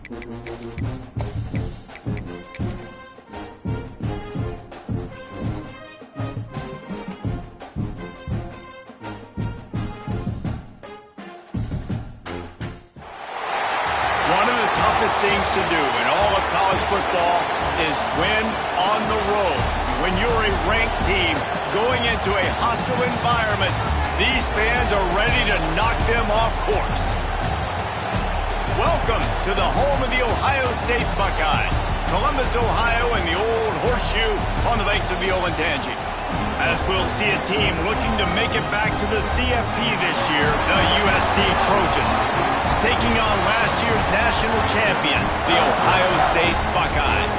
One of the toughest things to do in all of college football is win on the road. When you're a ranked team going into a hostile environment, these fans are ready to knock them off course. Welcome to the home of the Ohio State Buckeyes, Columbus, Ohio, and the old horseshoe on the banks of the Olentangy. As we'll see a team looking to make it back to the CFP this year, the USC Trojans, taking on last year's national champions, the Ohio State Buckeyes.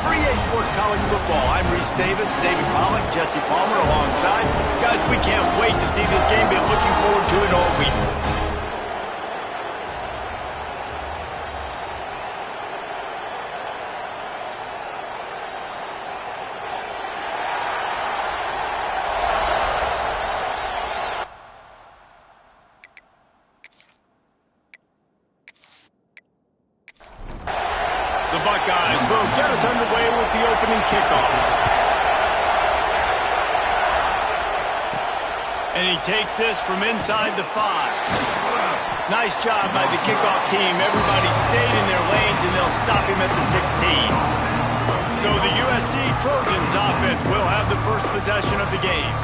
For EA Sports College Football, I'm Reese Davis, David Pollack, Jesse Palmer alongside. Guys, we can't wait to see this game. Been looking forward to it all week. The Buckeyes will get us underway with the opening kickoff. And he takes this from inside the 5. Nice job by the kickoff team. Everybody stayed in their lanes, and they'll stop him at the 16. So the USC Trojans offense will have the first possession of the game.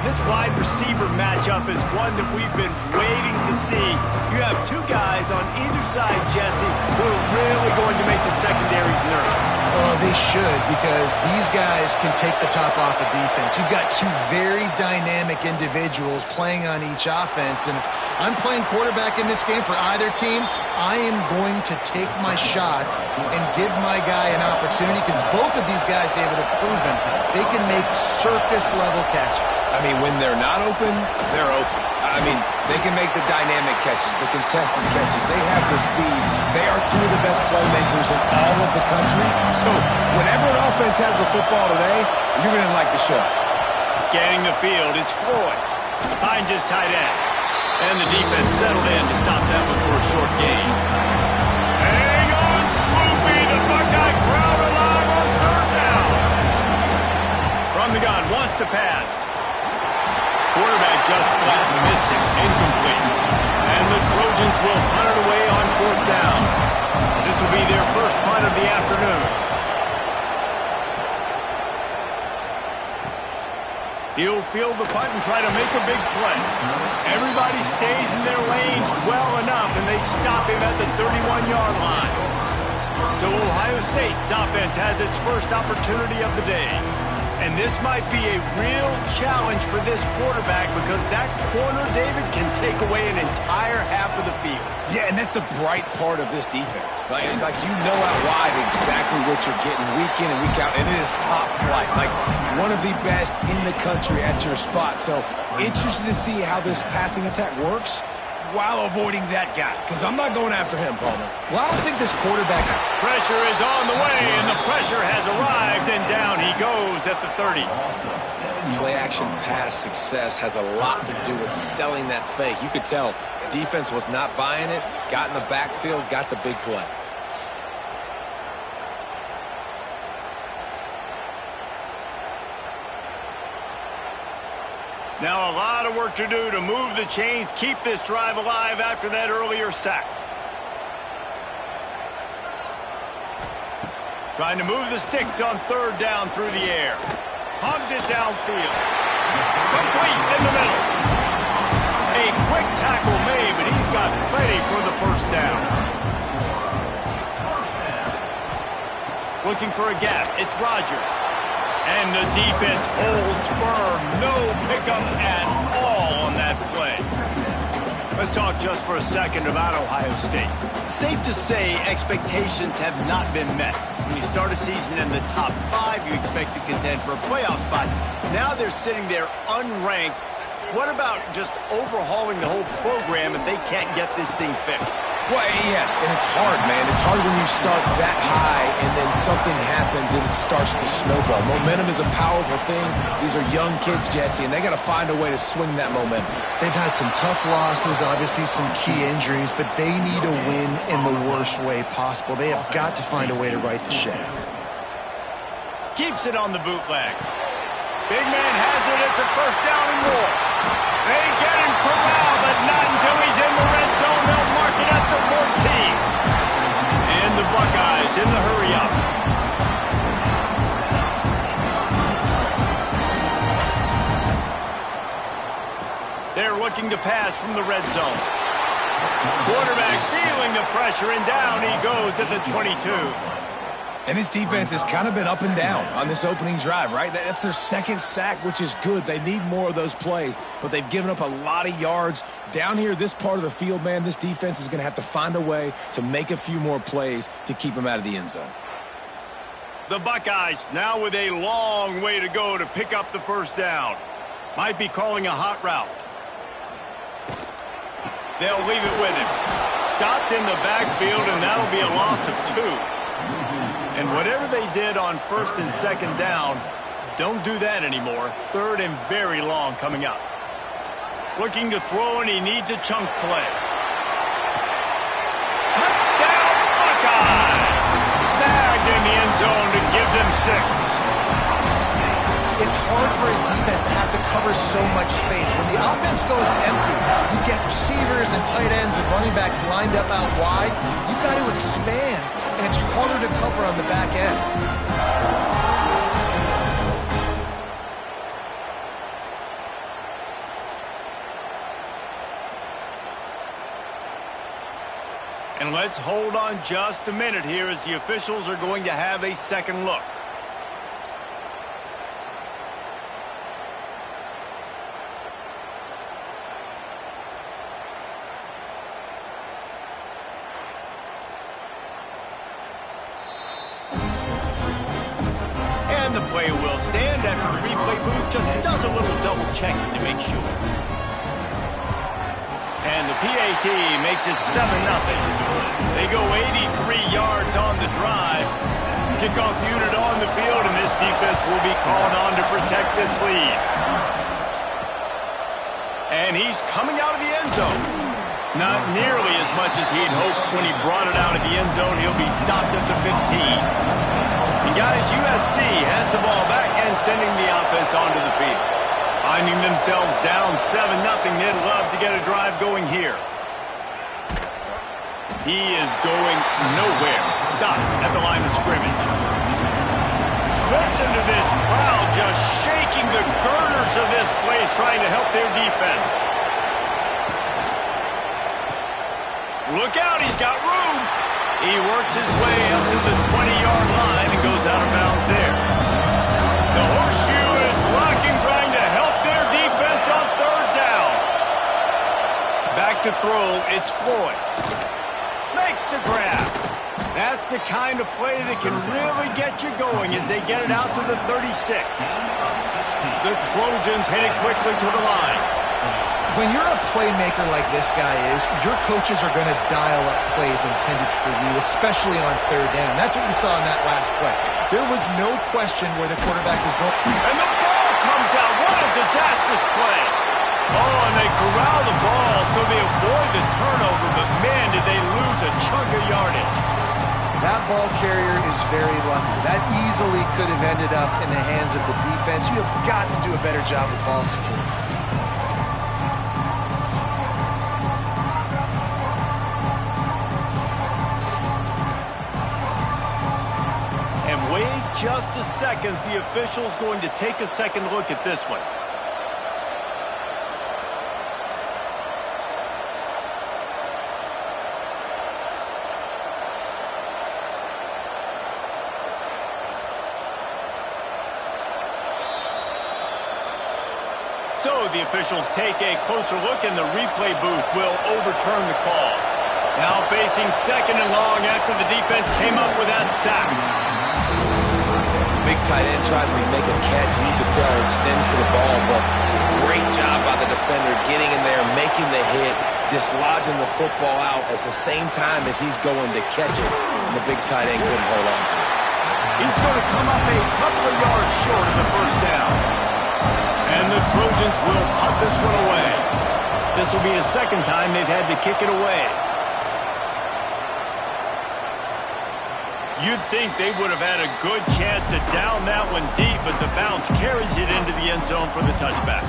This wide receiver matchup is one that we've been waiting to see. You have two guys on either side, Jesse, who are really going to make the secondaries nervous. Oh, they should, because these guys can take the top off of defense. You've got two very dynamic individuals playing on each offense, and if I'm playing quarterback in this game for either team, I am going to take my shots and give my guy an opportunity, because both of these guys, David, have proven they can make circus-level catches. I mean, when they're not open, they're open. I mean, they can make the dynamic catches, the contested catches. They have the speed. They are two of the best playmakers in all of the country. So whenever an offense has the football today, you're going to like the show. Scanning the field, it's Floyd. Finds his tight end. And the defense settled in to stop that one for a short gain. Hang on, Sloopy. The Buckeye crowd alive on third down. From the gun, wants to pass. Quarterback just flat missed it. Incomplete. And the Trojans will punt it away on fourth down. This will be their first punt of the afternoon. He'll field the punt and try to make a big play. Everybody stays in their lanes well enough, and they stop him at the 31-yard line. So Ohio State's offense has its first opportunity of the day. And this might be a real challenge for this quarterback, because that corner, David, can take away an entire half of the field. Yeah, and that's the bright part of this defense. Like you know out wide exactly what you're getting week in and week out, and it is top flight. Like one of the best in the country at your spot. So interested to see how this passing attack works while avoiding that guy, because I'm not going after him, Palmer. Well, I don't think this quarterback... Pressure is on the way, and the pressure has arrived, and down he goes at the 30. Play-action pass success has a lot to do with selling that fake. You could tell defense was not buying it, got in the backfield, got the big play. Now a lot of work to do to move the chains, keep this drive alive after that earlier sack. Trying to move the sticks on third down through the air. Hogs it downfield. Complete in the middle. A quick tackle made, but he's got plenty for the first down. Looking for a gap. It's Rodgers. And the defense holds firm. No pickup at all on that play. Let's talk just for a second about Ohio State. Safe to say expectations have not been met. When you start a season in the top 5, you expect to contend for a playoff spot. Now they're sitting there unranked What about just overhauling the whole program if they can't get this thing fixed? Well, yes, and it's hard, man. It's hard when you start that high and then something happens and it starts to snowball. Momentum is a powerful thing. These are young kids, Jesse, and they got to find a way to swing that momentum. They've had some tough losses, obviously some key injuries, but they need a win in the worst way possible. They have got to find a way to right the ship. Keeps it on the bootleg. Big man has it. It's a first down and more. They get him corralled, but not until he's in the red zone. They'll mark it at the 14. And the Buckeyes in the hurry-up. They're looking to pass from the red zone. Quarterback feeling the pressure, and down he goes at the 22. And this defense has kind of been up and down on this opening drive, right? That's their second sack, which is good. They need more of those plays, but they've given up a lot of yards. Down here, this part of the field, man, this defense is going to have to find a way to make a few more plays to keep them out of the end zone. The Buckeyes now with a long way to go to pick up the first down. Might be calling a hot route. They'll leave it with him. Stopped in the backfield, and that'll be a loss of 2. And whatever they did on first and second down, don't do that anymore. Third and very long coming up. Looking to throw, and he needs a chunk play. Touchdown, Buckeyes! Snagged in the end zone to give them 6. It's hard for a defense to have to cover so much space. When the offense goes empty, you get receivers and tight ends and running backs lined up out wide. You've got to expand, and it's harder to cover on the back end. And let's hold on just a minute here as the officials are going to have a second look. The play will stand after the replay booth just does a little double checking to make sure. And the PAT makes it 7-0. They go 83 yards on the drive. Kickoff unit on the field, and this defense will be called on to protect this lead. And he's coming out of the end zone. Not nearly as much as he'd hoped when he brought it out of the end zone. He'll be stopped at the 15. And guys, USC has the ball back and sending the offense onto the field. Finding themselves down 7-0, they'd love to get a drive going here. He is going nowhere. Stop at the line of scrimmage. Listen to this crowd just shaking the girders of this place, trying to help their defense. Look out, he's got room. He works his way up to the 20-yard line and goes out of bounds there. The horseshoe is rocking, trying to help their defense on third down. Back to throw, it's Floyd. Makes the grab. That's the kind of play that can really get you going as they get it out to the 36. The Trojans hit it quickly to the line. When you're a playmaker like this guy is, your coaches are going to dial up plays intended for you, especially on third down. That's what you saw in that last play. There was no question where the quarterback was going. And the ball comes out. What a disastrous play. Oh, and they corral the ball so they avoid the turnover, but man, did they lose a chunk of yardage. That ball carrier is very lucky. That easily could have ended up in the hands of the defense. You have got to do a better job with ball security. Just a second, the official's going to take a second look at this one. So the officials take a closer look, and the replay booth will overturn the call. Now facing second and long after the defense came up with that sack. Big tight end tries to make a catch, and you can tell he extends for the ball, but Great job by the defender getting in there, making the hit, dislodging the football out at the same time as he's going to catch it. And the big tight end couldn't hold on to it. He's going to come up a couple of yards short of the first down. And the Trojans will punt this one away. This will be the second time they've had to kick it away. You'd think they would have had a good chance to down that one deep, but the bounce carries it into the end zone for the touchback.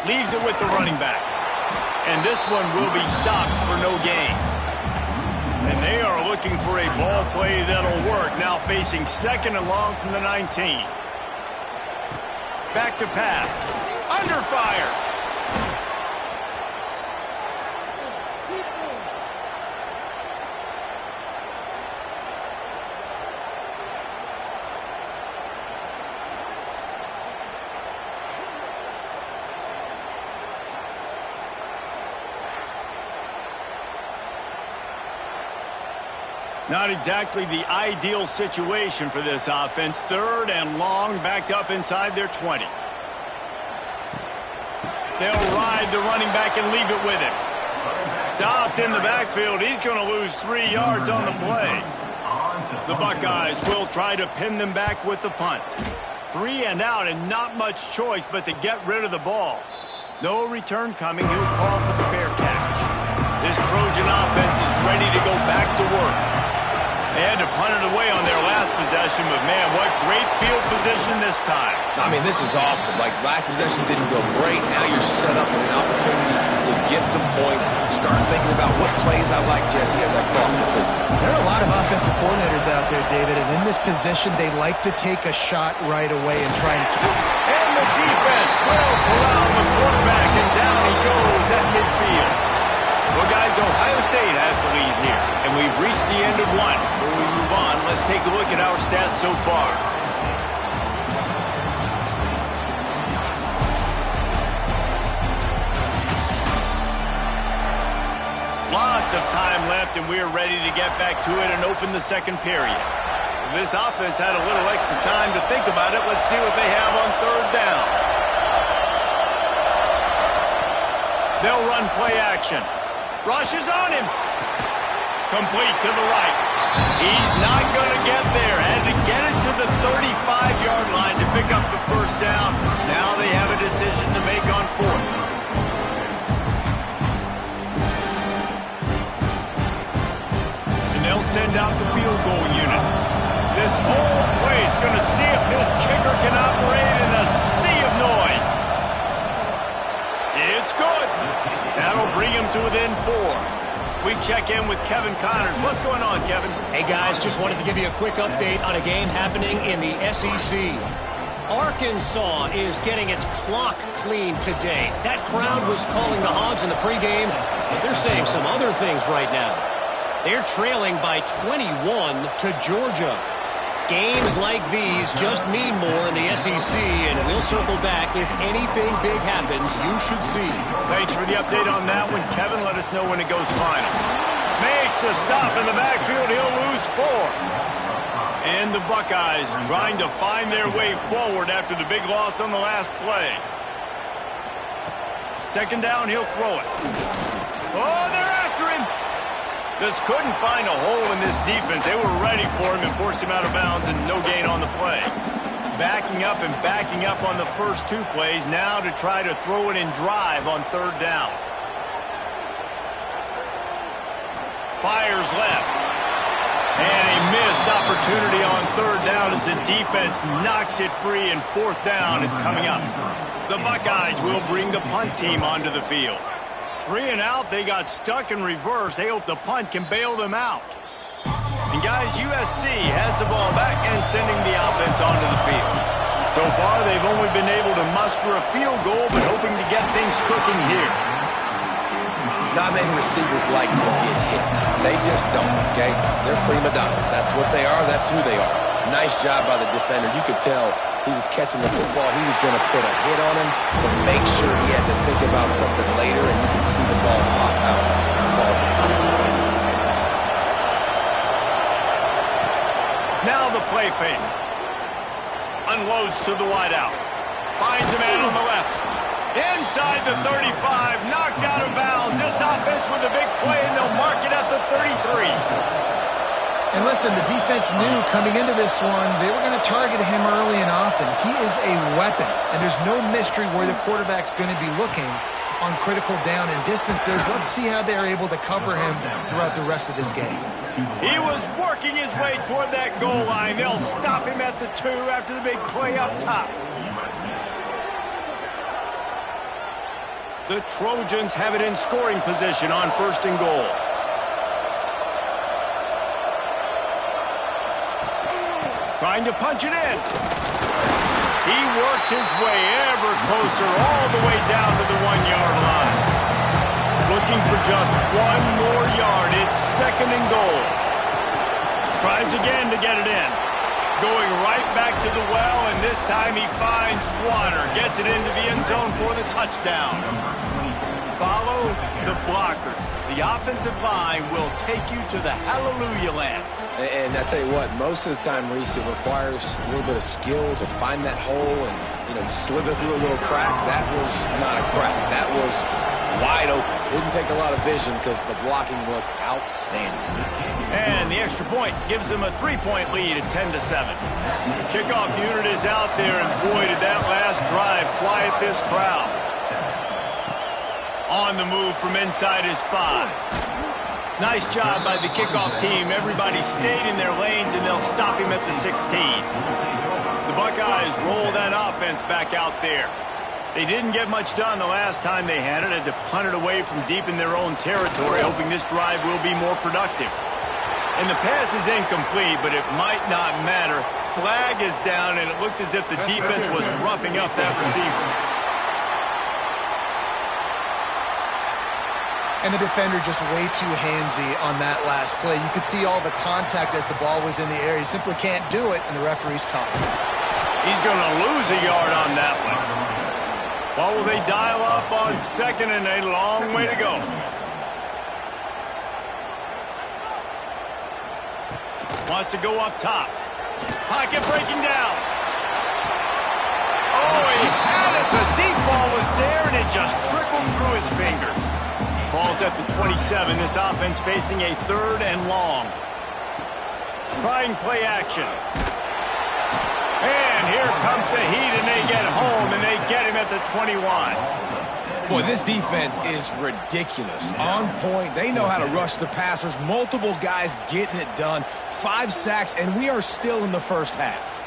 Leaves it with the running back. And this one will be stopped for no gain. And they are looking for a ball play that'll work, now facing second and long from the 19. Back to pass. Under fire. Not exactly the ideal situation for this offense. Third and long, backed up inside their 20. They'll ride the running back and leave it with him. Stopped in the backfield. He's going to lose 3 yards on the play. The Buckeyes will try to pin them back with the punt. 3 and out, and not much choice but to get rid of the ball. No return coming. He'll call for the fair catch. This Trojan offense is ready to go back to work. They had to punt it away on their last possession, but man, what great field position this time. I mean, this is awesome. Like, last possession didn't go great. Now you're set up with an opportunity to get some points. Start thinking about what plays I like, Jesse, as I cross the field. There are a lot of offensive coordinators out there, David, and in this position, they like to take a shot right away and try and keep. And the defense will corral the quarterback, and down he goes at midfield. Well, guys, Ohio State has the lead here, and we've reached the end of one. Before we move on, let's take a look at our stats so far. Lots of time left, and we're ready to get back to it and open the second period. This offense had a little extra time to think about it. Let's see what they have on third down. They'll run play action. Rushes on him. Complete to the right. He's not going to get there. Had to get it to the 35-yard line to pick up the first down. Now they have a decision to make on fourth. And they'll send out the field goal unit. This whole place going to see if this kicker can operate in a sea of noise. It's good. That'll bring him to within 4. We check in with Kevin Connors. What's going on, Kevin? Hey, guys, just wanted to give you a quick update on a game happening in the SEC. Arkansas is getting its clock cleaned today. That crowd was calling the Hogs in the pregame, but they're saying some other things right now. They're trailing by 21 to Georgia. Games like these just mean more in the SEC, and we'll circle back. If anything big happens, you should see. Thanks for the update on that one, Kevin. Let us know when it goes final. Makes a stop in the backfield. He'll lose 4. And the Buckeyes trying to find their way forward after the big loss on the last play. Second down, he'll throw it. Oh, they're after him. Just couldn't find a hole in this defense. They were ready for him and forced him out of bounds, and no gain on the play. Backing up and backing up on the first 2 plays, now to try to throw it in drive on third down. Fires left. And a missed opportunity on third down as the defense knocks it free, and fourth down is coming up. The Buckeyes will bring the punt team onto the field. 3 and out, they got stuck in reverse. They hope the punt can bail them out. And guys, USC has the ball back and sending the offense onto the field. So far, they've only been able to muster a field goal, but hoping to get things cooking here. Not many receivers like to get hit. They just don't, okay? They're prima donnas. That's what they are. That's who they are. Nice job by the defender. You could tell he was catching the football. He was going to put a hit on him to make sure he had to think about something later, and you could see the ball pop out and fall to the ground. Now the play fake. An unloads to the wideout. Finds a man on the left. Inside the 35, knocked out of bounds. This offense with a big play, and they'll mark it at the 33. And listen, the defense knew coming into this one, they were going to target him early and often. He is a weapon, and there's no mystery where the quarterback's going to be looking on critical down and distances. Let's see how they're able to cover him throughout the rest of this game. He was working his way toward that goal line. They'll stop him at the 2 after the big play up top. The Trojans have it in scoring position on 1st and goal. Trying to punch it in. He works his way ever closer all the way down to the 1-yard line. Looking for just 1 more yard. It's 2nd and goal. Tries again to get it in. Going right back to the well, and this time he finds water. Gets it into the end zone for the touchdown. Follow the blockers. The offensive line will take you to the hallelujah land. And I tell you what, most of the time, Reese, it requires a little bit of skill to find that hole and, slither through a little crack. That was not a crack. That was wide open. Didn't take a lot of vision because the blocking was outstanding. And the extra point gives them a 3-point lead at 10-7. The kickoff unit is out there, and boy, did that last drive quiet this crowd. On the move from inside his 5. Nice job by the kickoff team. Everybody stayed in their lanes, and they'll stop him at the 16. The Buckeyes roll that offense back out there. They didn't get much done the last time they had it. Had to punt it away from deep in their own territory, hoping this drive will be more productive. And the pass is incomplete, but it might not matter. Flag is down, and it looked as if the defense was roughing up that receiver. And the defender just way too handsy on that last play. You could see all the contact as the ball was in the air. He simply can't do it, and the referee's caught him. He's going to lose a yard on that one. Well, will they dial up on 2nd and a long way to go? Wants to go up top. Pocket breaking down. Oh, he had it. The deep ball was there, and it just trickled through his fingers. Ball's at the 27. This offense facing a 3rd and long. Trying play action. And here comes the heat, and they get home, and they get him at the 21. Boy, this defense is ridiculous. On point. They know how to rush the passers. Multiple guys getting it done. 5 sacks, and we are still in the first half.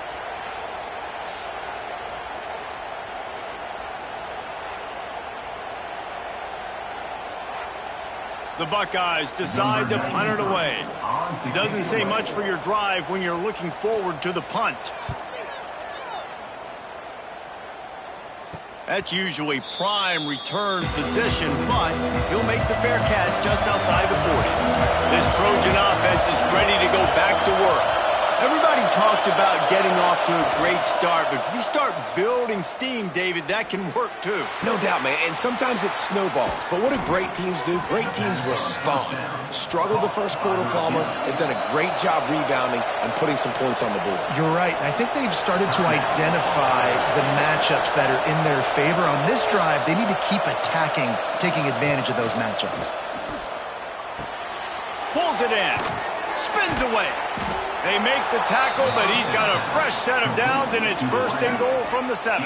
The Buckeyes decide to punt it away. Doesn't say much for your drive when you're looking forward to the punt. That's usually prime return position, but he'll make the fair catch just outside the 40. This Trojan offense is ready to go back to work. Everybody talks about getting off to a great start, but if you start building steam, David, that can work too. No doubt, man, and sometimes it snowballs. But what do great teams do? Great teams respond. Struggled the first quarter, Palmer. They've done a great job rebounding and putting some points on the board. You're right. I think they've started to identify the matchups that are in their favor. On this drive, they need to keep attacking, taking advantage of those matchups. Pulls it in. Spins away. They make the tackle, but he's got a fresh set of downs, and it's 1st and goal from the 7.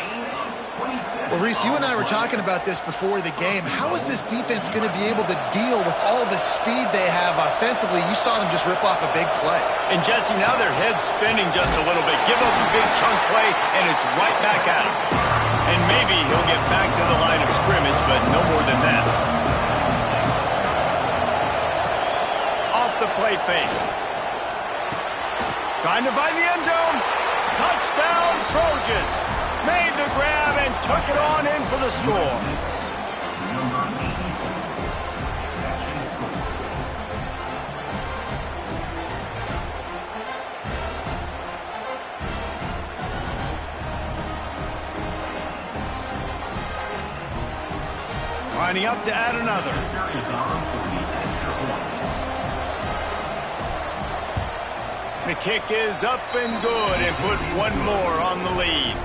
Well, Reese, you and I were talking about this before the game. How is this defense going to be able to deal with all the speed they have offensively? You saw them just rip off a big play. And, Jesse, now their head's spinning just a little bit. Give up a big chunk play, and it's right back at him. And maybe he'll get back to the line of scrimmage, but no more than that. Off the play fake. Trying to find the end zone. Touchdown, Trojans. Made the grab and took it on in for the score. Lining up to add another. The kick is up and good and put one more on the lead.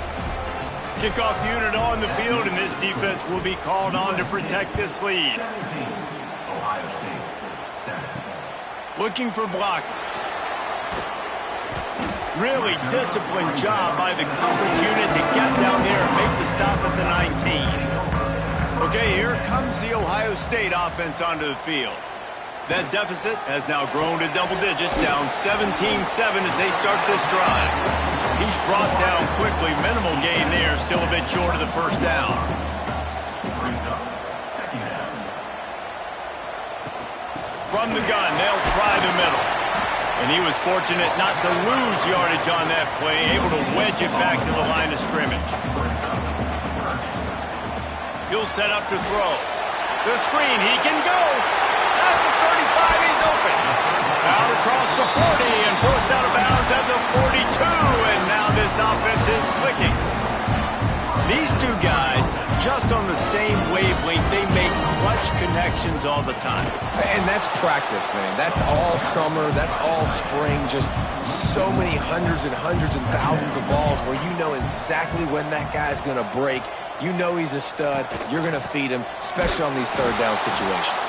Kickoff unit on the field, and this defense will be called on to protect this lead. Looking for blockers. Really disciplined job by the coverage unit to get down there and make the stop at the 19. Okay, here comes the Ohio State offense onto the field. That deficit has now grown to double digits, down 17-7 as they start this drive. He's brought down quickly. Minimal gain there, still a bit short of the first down. From the gun, they'll try the middle. And he was fortunate not to lose yardage on that play, able to wedge it back to the line of scrimmage. He'll set up to throw. The screen, he can go. At the 35, he's open. Out across the 40 and forced out of bounds at the 42. And now this offense is clicking. These two guys, just on the same wavelength, they make clutch connections all the time. And that's practice, man. That's all summer. That's all spring. Just so many hundreds and thousands of balls where you know exactly when that guy's going to break. You know he's a stud. You're going to feed him, especially on these third down situations.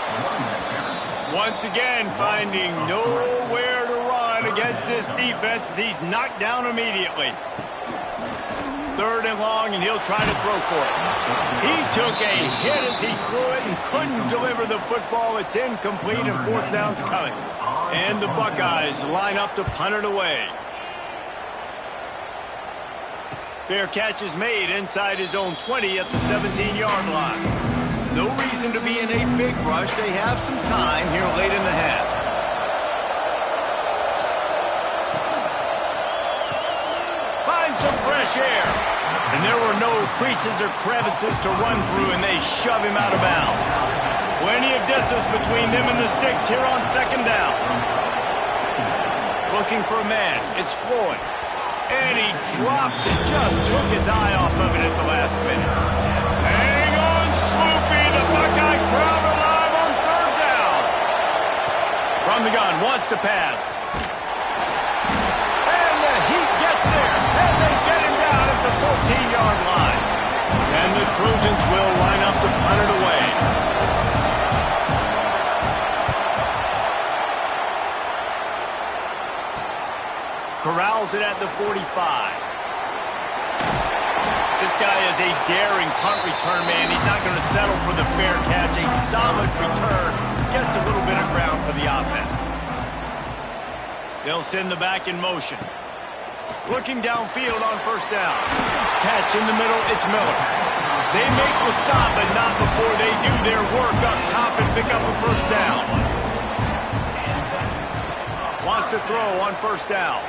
Once again, finding nowhere to run against this defense as he's knocked down immediately. Third and long, and he'll try to throw for it. He took a hit as he threw it and couldn't deliver the football. It's incomplete, and fourth down's coming. And the Buckeyes line up to punt it away. Fair catch is made inside his own 20 at the 17-yard line. No reason to be in a big rush. They have some time here late in the half. Find some fresh air. And there were no creases or crevices to run through, and they shove him out of bounds. Plenty of distance between them and the sticks here on second down. Looking for a man. It's Floyd. And he drops it. Just took his eye off of it at the last minute. Hang on, Sloopy. The Buckeye crowd alive on third down. From the gun, wants to pass. And the Heat gets there. And they get him down at the 14-yard line. And the Trojans will line up to punt it away. Corrals it at the 45. This guy is a daring punt return man. He's not going to settle for the fair catch. A solid return. Gets a little bit of ground for the offense. They'll send the back in motion. Looking downfield on first down. Catch in the middle. It's Miller. They make the stop, but not before they do their work up top and pick up a first down. Wants to throw on first down.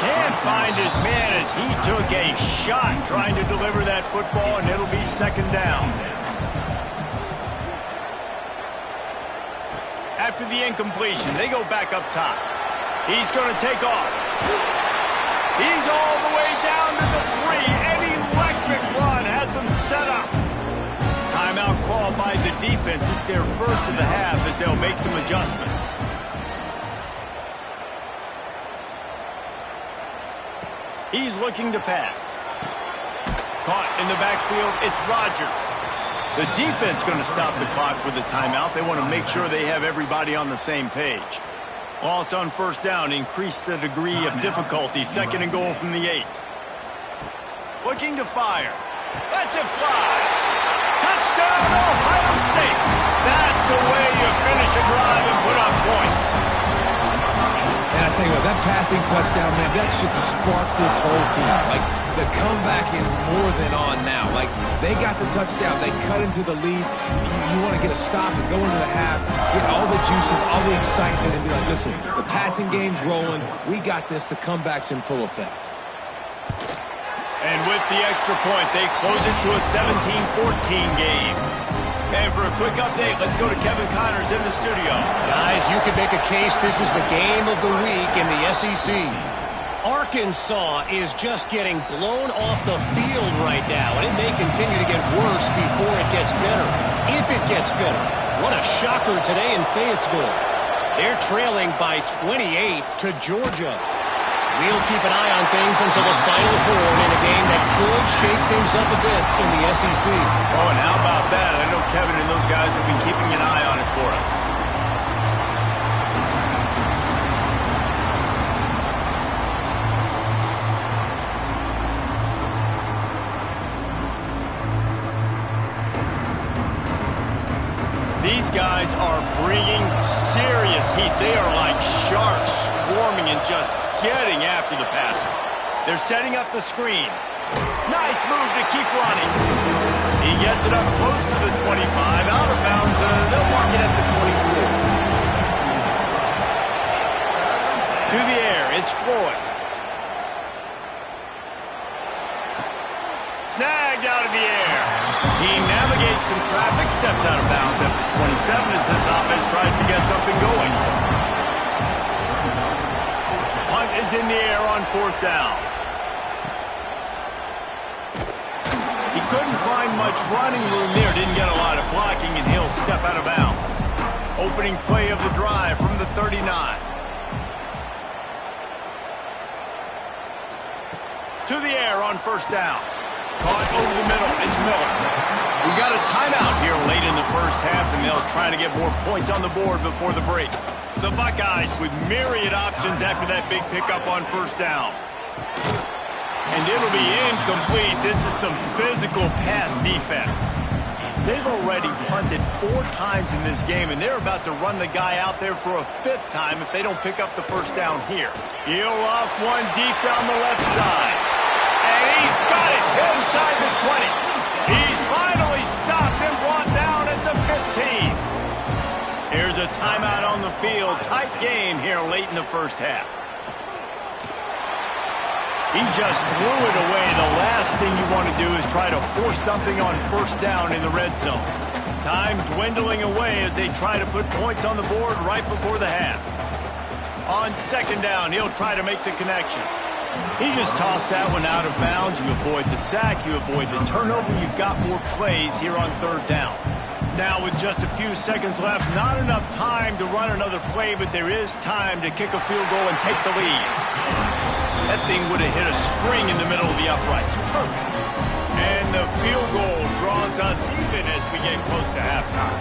Can't find his man as he took a shot trying to deliver that football, and it'll be second down. After the incompletion, they go back up top. He's going to take off. He's all the way down to the 3. An electric run has them set up. Timeout called by the defense. It's their first of the half as they'll make some adjustments. He's looking to pass. Caught in the backfield, it's Rodgers. The defense going to stop the clock with a timeout. They want to make sure they have everybody on the same page. Loss on first down, increase the degree of difficulty. Second and goal from the 8. Looking to fire. That's a fly. Touchdown, Ohio State. That's the way you finish a drive and put up points. And I tell you what, that passing touchdown, man, that should spark this whole team. Like, the comeback is more than on now. Like, they got the touchdown. They cut into the lead. You want to get a stop and go into the half, get all the juices, all the excitement, and be like, listen, the passing game's rolling. We got this. The comeback's in full effect. And with the extra point, they close it to a 17-14 game. And for a quick update, let's go to Kevin Connors in the studio. Guys, you could make a case this is the game of the week in the SEC. Arkansas is just getting blown off the field right now, and it may continue to get worse before it gets better. If it gets better. What a shocker today in Fayetteville. They're trailing by 28 to Georgia. We'll keep an eye on things until the final horn in a game that could shake things up a bit in the SEC. Oh, and how about that? I know Kevin and those guys have been keeping an eye on it for us. These guys are bringing serious heat. They are like sharks swarming and just getting after the passer. They're setting up the screen. Nice move to keep running. He gets it up close to the 25. Out of bounds. They'll mark it at the 24. To the air. It's Floyd. Snagged out of the air. He navigates some traffic, steps out of bounds at the 27 as this offense tries to get something going. Punt is in the air on 4th down. He couldn't find much running room there, didn't get a lot of blocking, and he'll step out of bounds. Opening play of the drive from the 39. To the air on 1st down. Caught over the middle. It's Miller. We got a timeout here late in the first half, and they'll try to get more points on the board before the break. The Buckeyes with myriad options after that big pickup on 1st down. And it'll be incomplete. This is some physical pass defense. They've already punted 4 times in this game, and they're about to run the guy out there for a 5th time if they don't pick up the 1st down here. He'll off one deep down the left side. And he's got it inside the 20. He's finally stopped and brought down at the 15. Here's a timeout on the field. Tight game here late in the first half. He just threw it away. The last thing you want to do is try to force something on 1st down in the red zone. Time dwindling away as they try to put points on the board right before the half. On 2nd down, he'll try to make the connection. He just tossed that one out of bounds. You avoid the sack, you avoid the turnover. You've got more plays here on 3rd down. Now with just a few seconds left, not enough time to run another play, but there is time to kick a field goal and take the lead. That thing would have hit a string in the middle of the uprights. Perfect. And the field goal draws us even as we get close to halftime.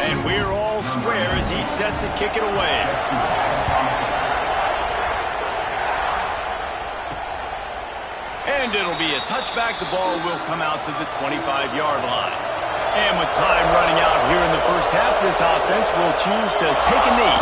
And we're all square as he's set to kick it away. And it'll be a touchback. The ball will come out to the 25-yard line. And with time running out here in the first half, this offense will choose to take a knee.